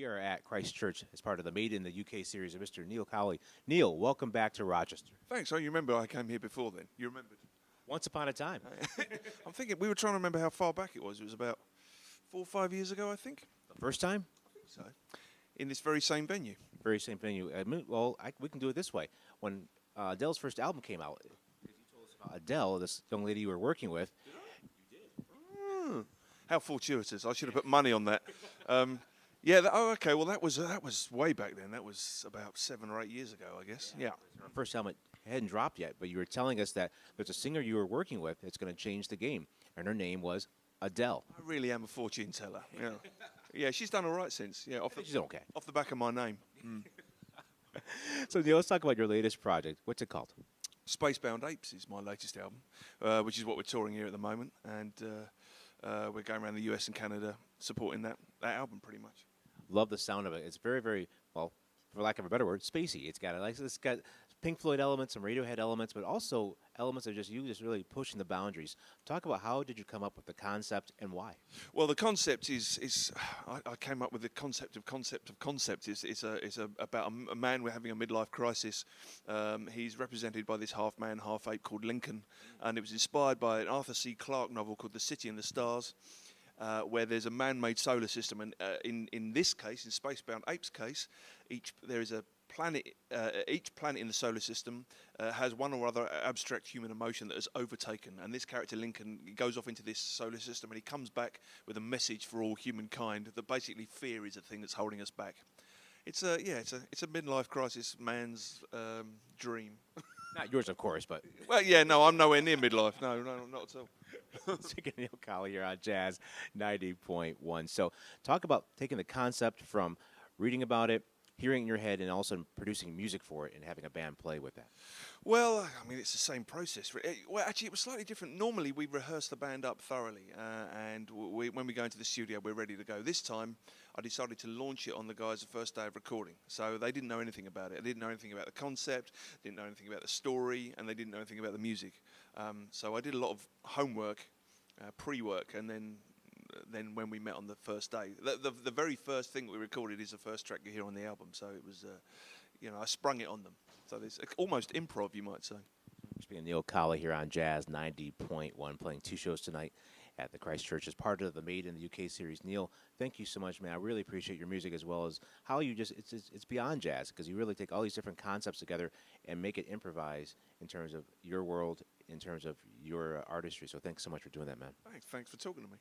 are at Christchurch as part of the Made in the UK series of Mr. Neil Cowley. Neil, welcome back to Rochester. Thanks. Oh, you remember I came here before then? You remembered? Once upon a time. I'm thinking, we were trying to remember how far back it was. It was about 4 or 5 years ago, I think. The first time? I think so. In this very same venue. Very same venue. We can do it this way. When Adele's first album came out, you told us about Adele, this young lady you were working with. You did. How fortuitous. I should have put money on that. Okay. Well, that was way back then. That was about 7 or 8 years ago, I guess. Yeah. Her first album hadn't dropped yet, but you were telling us that there's a singer you were working with that's going to change the game, and her name was Adele. I really am a fortune teller. Yeah. Yeah, she's done all right since. Yeah, She's done okay. Off the back of my name. So, Neil, let's talk about your latest project. What's it called? Spacebound Apes is my latest album, which is what we're touring here at the moment, and we're going around the US and Canada supporting that album pretty much. Love the sound of it. It's very, very, well, for lack of a better word, spacey. It's got Pink Floyd elements, some Radiohead elements, but also elements of just really pushing the boundaries. Talk about how did you come up with the concept and why? Well, the concept is I came up with the concept of concept. It's about a man we're having a midlife crisis. He's represented by this half man, half ape called Lincoln, and it was inspired by an Arthur C. Clarke novel called The City and the Stars, where there's a man-made solar system, and in this case, in Spacebound Apes' case, there is a planet. Each planet in the solar system has one or other abstract human emotion that has overtaken, and this character Lincoln goes off into this solar system, and he comes back with a message for all humankind that basically fear is a thing that's holding us back. It's a midlife crisis man's dream. Not yours, of course, but... Well, yeah, no, I'm nowhere near midlife. No, not at all. Speaking of Neil Cowley here on Jazz 90.1. So talk about taking the concept from reading about it, hearing it in your head, and also producing music for it and having a band play with that. Well, I mean, it's the same process. Well, actually, it was slightly different. Normally, we rehearse the band up thoroughly, and when we go into the studio, we're ready to go. This time, I decided to launch it on the guys the first day of recording. So they didn't know anything about it. They didn't know anything about the concept, didn't know anything about the story, and they didn't know anything about the music. So I did a lot of homework, pre-work, and then when we met on the first day, the very first thing we recorded is the first track you hear on the album. So it was, I sprung it on them. So it's almost improv, you might say. Speaking of Neil Cowley here on Jazz 90.1, playing 2 shows tonight at the Christchurch as part of the Made in the UK series. Neil, thank you so much, man. I really appreciate your music, as well as how you it's beyond jazz, because you really take all these different concepts together and make it improvise in terms of your world, in terms of your artistry. So thanks so much for doing that, man. Thanks for talking to me.